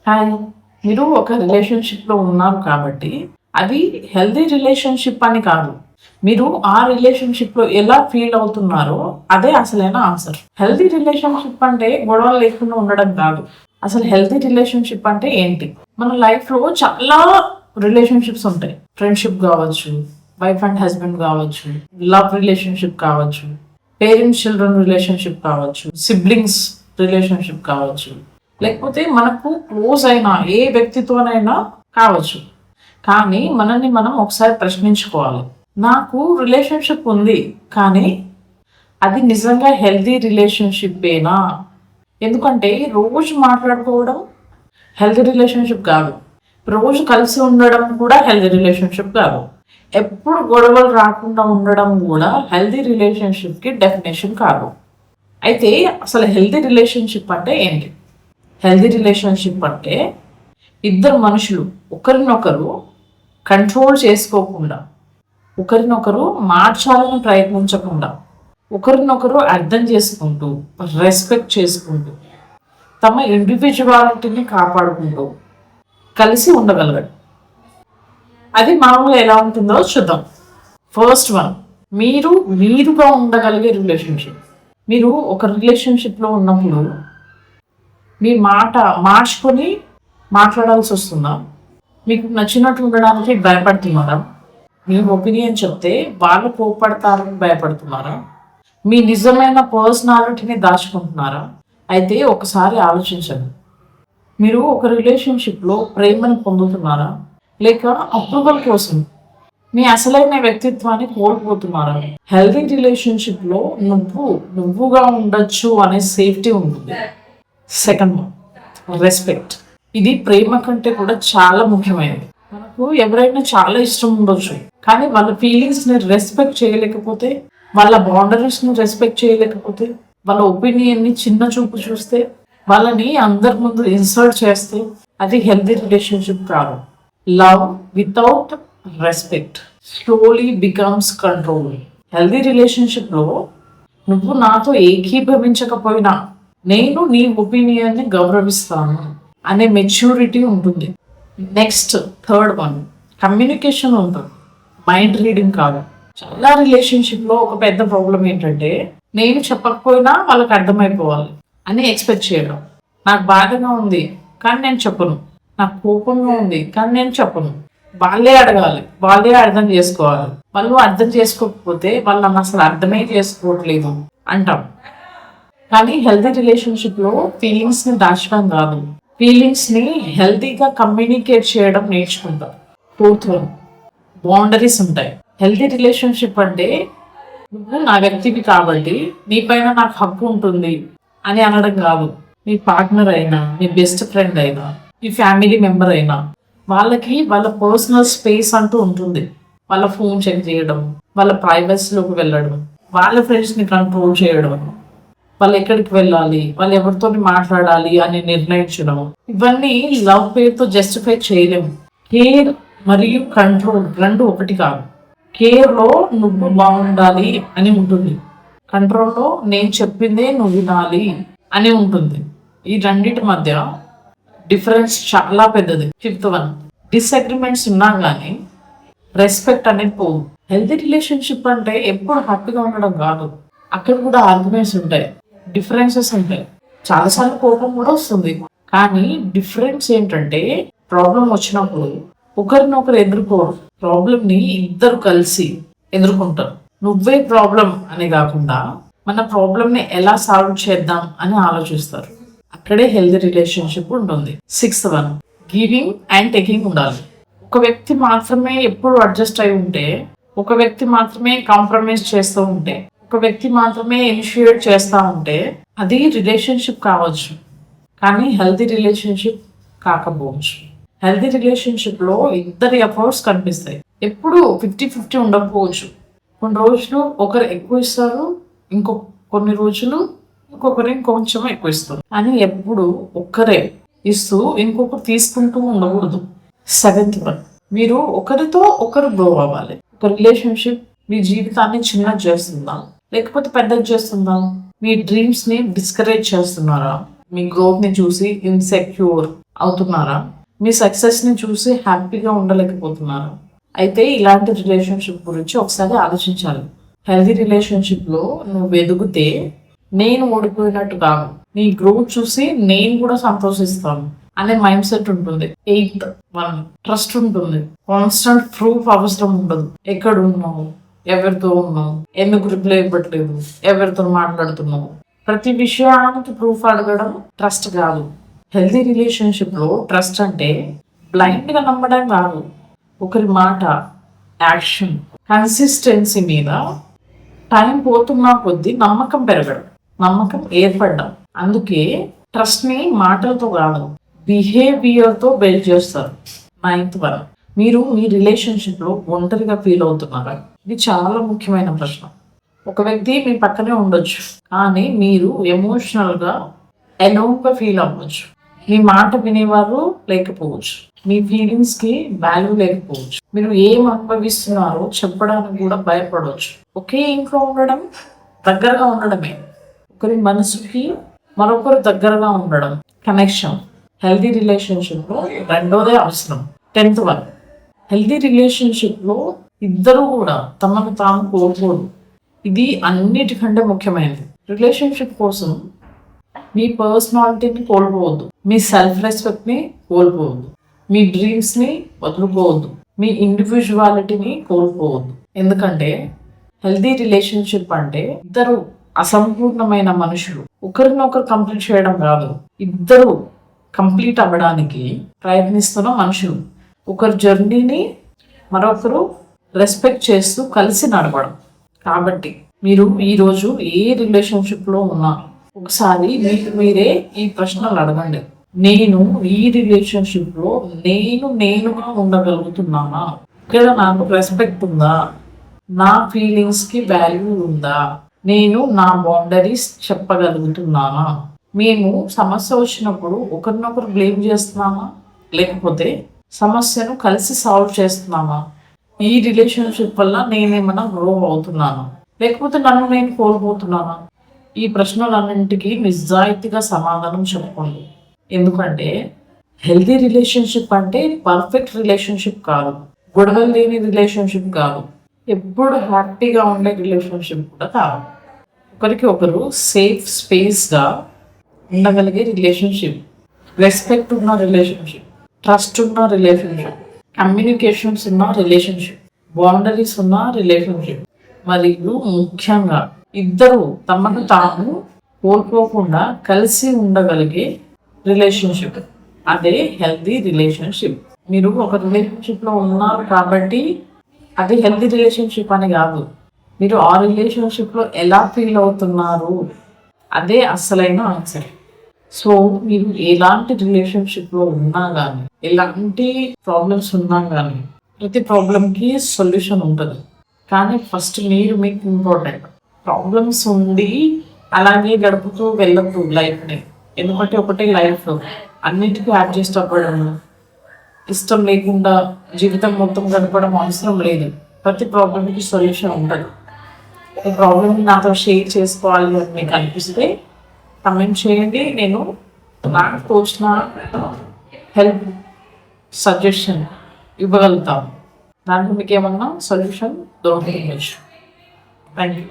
Hi. మీరు ఒక రిలేషన్షిప్లో ఉన్నారు కాబట్టి అది హెల్దీ రిలేషన్షిప్ అని కాదు. మీరు ఆ రిలేషన్షిప్లో ఎలా ఫీల్ అవుతున్నారో అదే అసలైన ఆన్సర్. హెల్దీ రిలేషన్షిప్ అంటే గొడవలు లేకుండా ఉండడం కాదు. అసలు హెల్దీ రిలేషన్షిప్ అంటే ఏంటి? మన లైఫ్లో చాలా రిలేషన్షిప్స్ ఉంటాయి. ఫ్రెండ్షిప్ కావచ్చు, వైఫ్ అండ్ హస్బెండ్ కావచ్చు, లవ్ రిలేషన్షిప్ కావచ్చు, పేరెంట్స్ చిల్డ్రన్ రిలేషన్షిప్ కావచ్చు, సిబ్లింగ్స్ రిలేషన్షిప్ కావచ్చు, లేకపోతే మనకు క్లోజ్ అయిన ఏ వ్యక్తితోనైనా కావచ్చు. కానీ మనల్ని మనం ఒకసారి ప్రశ్నించుకోవాలి. నాకు రిలేషన్షిప్ ఉంది, కానీ అది నిజంగా హెల్దీ రిలేషన్షిప్పేనా? ఎందుకంటే రోజు మాట్లాడుకోవడం హెల్దీ రిలేషన్షిప్ కాదు. రోజు కలిసి ఉండడం కూడా హెల్దీ రిలేషన్షిప్ కాదు. ఎప్పుడు గొడవలు రాకుండా ఉండడం కూడా హెల్దీ రిలేషన్షిప్కి డెఫినేషన్ కాదు. అయితే అసలు హెల్దీ రిలేషన్షిప్ అంటే ఏంటి? హెల్దీ రిలేషన్షిప్ అంటే ఇద్దరు మనుషులు ఒకరినొకరు కంట్రోల్ చేసుకోకుండా, ఒకరినొకరు మార్చాలని ప్రయత్నించకుండా, ఒకరినొకరు అర్థం చేసుకుంటూ, రెస్పెక్ట్ చేసుకుంటూ, తమ ఇండివిజువాలిటీని కాపాడుకుంటూ కలిసి ఉండగలగడం. అది మామూలుగా ఎలా ఉంటుందో చూద్దాం. ఫస్ట్ వన్, మీరుగా ఉండగలిగే రిలేషన్షిప్. మీరు ఒక రిలేషన్షిప్లో ఉన్నప్పుడు మీ మాట మార్చుకొని మాట్లాడాల్సి వస్తుందా? మీకు నచ్చినట్టు ఉండడానికి భయపడుతున్నారా? మీ ఒపీనియన్ చెప్తే వాళ్ళు కోప్పడతారని భయపడుతున్నారా? మీ నిజమైన పర్సనాలిటీని దాచుకుంటున్నారా? అయితే ఒకసారి ఆలోచించండి. మీరు ఒక రిలేషన్షిప్లో ప్రేమను పొందుతున్నారా, లేక అప్రూవల్ కోసం మీ అసలైన వ్యక్తిత్వాన్ని కోల్పోతున్నారా? హెల్దీ రిలేషన్షిప్లో నువ్వుగా ఉండొచ్చు అనే సేఫ్టీ ఉంటుంది. Second one, respect. ఇది ప్రేమ కంటే కూడా చాలా ముఖ్యమైనది. మనకు ఎవరైనా చాలా ఇష్టం ఉండొచ్చు, కానీ వాళ్ళ ఫీలింగ్స్ని రెస్పెక్ట్ చేయలేకపోతే, వాళ్ళ బౌండరీస్ని రెస్పెక్ట్ చేయలేకపోతే, వాళ్ళ ఒపీనియన్ని చిన్న చూపు చూస్తే, వాళ్ళని అందరి ముందు ఇన్సల్ట్ చేస్తే అది హెల్దీ రిలేషన్షిప్ కాదు. Love without respect slowly becomes control. Healthy రిలేషన్షిప్లో నువ్వు నాతో ఏకీభవించకపోయినా నేను నీ ఒపీనియన్ని గౌరవిస్తాను అనే మెచ్యూరిటీ ఉంటుంది. నెక్స్ట్ థర్డ్ వన్, కమ్యూనికేషన్ ఉంటుంది, మైండ్ రీడింగ్ కాదు. చాలా రిలేషన్షిప్లో ఒక పెద్ద ప్రాబ్లం ఏంటంటే నేను చెప్పకపోయినా వాళ్ళకి అర్థమైపోవాలి అని ఎక్స్పెక్ట్ చేయడం. నాకు బాధగా ఉంది కానీ నేను చెప్పను, నాకు కోపంగా ఉంది కానీ నేను చెప్పను. వాళ్ళే అడగాలి, వాళ్ళే అర్థం చేసుకోవాలి. వాళ్ళు అర్థం చేసుకోకపోతే వాళ్ళు నన్ను అసలు అర్థమే చేసుకోవట్లేదు అంటాం. కానీ హెల్తీ రిలేషన్షిప్లో ఫీలింగ్స్ని దాచడం కాదు, ఫీలింగ్స్ని హెల్తీగా కమ్యూనికేట్ చేయడం నేర్చుకుంటాం. ఫోర్త్ వన్, బౌండరీస్ ఉంటాయి. హెల్తీ రిలేషన్షిప్ అంటే నువ్వు నా వ్యక్తివి కాబట్టి నీపైన నాకు హక్కు ఉంటుంది అని అనడం కాదు. మీ పార్ట్నర్ అయినా, మీ బెస్ట్ ఫ్రెండ్ అయినా, మీ ఫ్యామిలీ మెంబర్ అయినా వాళ్ళకి వాళ్ళ పర్సనల్ స్పేస్ అంటూ ఉంటుంది. వాళ్ళ ఫోన్ చెక్ చేయడం, వాళ్ళ ప్రైవసీలోకి వెళ్ళడం, వాళ్ళ ఫ్రెండ్స్ని కంట్రోల్ చేయడం, వాళ్ళు ఎక్కడికి వెళ్ళాలి, వాళ్ళు ఎవరితో మాట్లాడాలి అని నిర్ణయించడం, ఇవన్నీ లవ్ పేరుతో జస్టిఫై చేయలేము. కేర్ మరియు కంట్రోల్ రెండు ఒకటి కాదు. కేర్లో నువ్వు బాగుండాలి అని ఉంటుంది, కంట్రోల్లో నేను చెప్పిందే నువ్వు వినాలి అని ఉంటుంది. ఈ రెండింటి మధ్య డిఫరెన్స్ చాలా పెద్దది. ఫిఫ్త్ వన్, డిస్అగ్రిమెంట్స్ ఉన్నా కానీ రెస్పెక్ట్ అనేది పోదు. హెల్తీ రిలేషన్షిప్ అంటే ఎప్పుడు హ్యాపీగా ఉండడం కాదు. అక్కడ కూడా ఆర్గ్యుమెంట్స్ ఉంటాయి, డిఫరెన్సెస్ ఉంటాయి, చాలాసార్లు కోపం కూడా వస్తుంది. కానీ డిఫరెన్స్ ఏంటంటే ప్రాబ్లం వచ్చినప్పుడు ఒకరినొకరు ఎదుర్కోరు, ప్రాబ్లంని ఇద్దరు కలిసి ఎదుర్కొంటారు. నువ్వే ప్రాబ్లం అని కాకుండా మన ప్రాబ్లంని ఎలా సాల్వ్ చేద్దాం అని ఆలోచిస్తారు. అక్కడే హెల్దీ రిలేషన్షిప్ ఉంటుంది. Sixth one, giving and taking ఉండాలి. ఒక వ్యక్తి మాత్రమే ఎప్పుడు అడ్జస్ట్ అయి ఉంటే, ఒక వ్యక్తి మాత్రమే కాంప్రమైజ్ చేస్తూ ఉంటే, ఒక వ్యక్తి మాత్రమే ఇనిషియేట్ చేస్తూ ఉంటే అది రిలేషన్షిప్ కావచ్చు, కానీ హెల్దీ రిలేషన్షిప్ కాకపోవచ్చు. హెల్దీ రిలేషన్షిప్లో ఇద్దరి ఎఫర్ట్స్ కనిపిస్తాయి. ఎప్పుడు 50-50 ఉండకపోవచ్చు. కొన్ని రోజులు ఒకరు ఎక్కువ ఇస్తారు, కొన్ని రోజులు ఇంకొకరు ఇంకొంచెం ఎక్కువ ఇస్తారు. కానీ ఎప్పుడు ఒక్కరే ఇస్తూ ఇంకొకరు తీసుకుంటూ ఉండకూడదు. సెవెంత్ వన్, మీరు ఒకరితో ఒకరు గ్రో అవ్వాలి. ఒక రిలేషన్షిప్ మీ జీవితాన్ని చిన్నది చేస్తుందా, లేకపోతే పెద్దది చేస్తుందా? మీ డ్రీమ్స్ని డిస్కరేజ్ చేస్తున్నారా? మీ గ్రోత్ని చూసి ఇన్సెక్యూర్, అవుతున్నారా? మీ సక్సెస్ని చూసి హ్యాపీగా ఉండలేకపోతున్నారా? అయితే ఇలాంటి రిలేషన్షిప్ గురించి ఒకసారి ఆలోచించాలి. హెల్దీ రిలేషన్షిప్లో నువ్వు ఎదిగితే నేను ఓడిపోయినట్టు కాదు, నీ గ్రోత్ చూసి నేను కూడా సంతోషిస్తాను అనే మైండ్ సెట్ ఉంటుంది. 8 1 ట్రస్ట్ ఉంటుంది. కాన్స్టెంట్ ప్రూఫ్ అవసరం ఉండదు. ఎక్కడ ఉన్నావు, ఎవరితో ఉన్నావు, ఎందుకు రిప్లై ఇవ్వట్లేదు, ఎవరితో మాట్లాడుతున్నావు, ప్రతి విషయానికి ప్రూఫ్ అడగడం ట్రస్ట్ కాదు. హెల్దీ రిలేషన్షిప్లో ట్రస్ట్ అంటే బ్లైండ్గా నమ్మడం కాదు, ఒకరి మాట, యాక్షన్, కన్సిస్టెన్సీ మీద టైం పోతున్నా కొద్దీ నమ్మకం పెరగడం, నమ్మకం ఏర్పడడం. అందుకే ట్రస్ట్ని మాటలతో కాదు, బిహేవియర్తో బిల్డ్ చేస్తారు. 9th 1 మీరు మీ రిలేషన్షిప్లో ఒంటరిగా ఫీల్ అవుతున్నారా? ఇది చాలా ముఖ్యమైన ప్రశ్న. ఒక వ్యక్తి మీ పక్కనే ఉండొచ్చు, కానీ మీరు ఎమోషనల్గా ఎలోన్గా ఫీల్ అవ్వచ్చు. మీ మాట వినేవారు లేకపోవచ్చు, మీ ఫీలింగ్స్కి వాల్యూ లేకపోవచ్చు, మీరు ఏం అనుభవిస్తున్నారో చెప్పడానికి కూడా భయపడవచ్చు. ఒకే ఇంట్లో ఉండడం దగ్గరగా ఉండడమే, ఒకరి మనసుకి మరొకరు దగ్గరగా ఉండడం కనెక్షన్. హెల్దీ రిలేషన్షిప్లో రెండోదే అవసరం. 10th 1 హెల్దీ రిలేషన్షిప్లో ఇద్దరు కూడా తమను తాము కోల్పోదు. ఇది అన్నిటికంటే ముఖ్యమైనది. రిలేషన్షిప్ కోసం మీ పర్సనాలిటీని కోల్పోవద్దు, మీ సెల్ఫ్ రెస్పెక్ట్ని కోల్పోవద్దు, మీ డ్రీమ్స్ని వదులుకోవద్దు, మీ ఇండివిజువాలిటీని కోల్పోవద్దు. ఎందుకంటే హెల్దీ రిలేషన్షిప్ అంటే ఇద్దరు అసంపూర్ణమైన మనుషులు ఒకరినొకరు కంప్లీట్ చేయడం కాదు, ఇద్దరు కంప్లీట్ అవ్వడానికి ప్రయత్నిస్తున్న మనుషులు. ఒకరి జర్నీని మరొకరు రెస్పెక్ట్ చేస్తూ కలిసి నడవడం. కాబట్టి మీరు ఈరోజు ఏ రిలేషన్షిప్లో ఉన్నా ఒకసారి మీకు మీరే ఈ ప్రశ్నలు అడగండి. నేను ఈ రిలేషన్షిప్లో నేనుగా ఉండగలుగుతున్నానా? ఇక్కడ నాకు రెస్పెక్ట్ ఉందా? నా ఫీలింగ్స్కి వాల్యూ ఉందా? నేను నా బౌండరీస్ చెప్పగలుగుతున్నానా? మేము సమస్య వచ్చినప్పుడు ఒకరినొకరు బ్లేమ్ చేస్తున్నామా, లేకపోతే సమస్యను కలిసి సాల్వ్ చేస్తున్నామా? ఈ రిలేషన్షిప్ వల్ల నేనేమైనా గ్రో అవుతున్నానా, లేకపోతే నన్ను నేను కోల్పోతున్నానా? ఈ ప్రశ్నలన్నింటికి నిజాయితీగా సమాధానం చెప్పుకోండి. ఎందుకంటే హెల్దీ రిలేషన్షిప్ అంటే పర్ఫెక్ట్ రిలేషన్షిప్ కాదు, గొడవలు లేని రిలేషన్షిప్ కాదు, ఎప్పుడు హ్యాపీగా ఉండే రిలేషన్షిప్ కూడా కాదు. ఒకరికి ఒకరు సేఫ్ స్పేస్గా ఉండగలిగే రిలేషన్షిప్, రెస్పెక్ట్ ఉన్న రిలేషన్షిప్, ట్రస్ట్ ఉన్న రిలేషన్షిప్, కమ్యూనికేషన్స్ ఉన్న రిలేషన్షిప్, బౌండరీస్ ఉన్న రిలేషన్షిప్, మరియు ముఖ్యంగా ఇద్దరు తమను తాము కోల్పోకుండా కలిసి ఉండగలిగే రిలేషన్షిప్, అదే హెల్దీ రిలేషన్షిప్. మీరు ఒక రిలేషన్షిప్లో ఉన్నారు కాబట్టి అది హెల్దీ రిలేషన్షిప్ అని కాదు, మీరు ఆ రిలేషన్షిప్లో ఎలా ఫీల్ అవుతున్నారు అదే అసలైన ఆన్సర్. సో మీరు ఎలాంటి రిలేషన్షిప్లో ఉన్నా కానీ, ఎలాంటి ప్రాబ్లమ్స్ ఉన్నా కానీ, ప్రతి ప్రాబ్లంకి సొల్యూషన్ ఉంటుంది. కానీ ఫస్ట్ మీరు మీకు ఇంపార్టెంట్. ప్రాబ్లమ్స్ ఉండి అలాగే గడుపుతూ వెళ్ళద్దు లైఫ్ని. ఎందుకంటే ఒకటే లైఫ్, అన్నిటికీ అడ్జస్ట్ అవ్వడం, ఇష్టం లేకుండా జీవితం మొత్తం గడపడం అవసరం లేదు. ప్రతి ప్రాబ్లంకి సొల్యూషన్ ఉంటుంది. ఈ ప్రాబ్లమ్ని నాతో షేర్ చేసుకోవాలి అని మీకు అనిపిస్తే కమెంట్ చేయండి. నేను నాకు తోచిన హెల్ప్, సజెషన్ ఇవ్వగలుగుతాను. దాంట్లో మీకు ఏమన్నా సొల్యూషన్ దొరుకుతుంది. Thank you.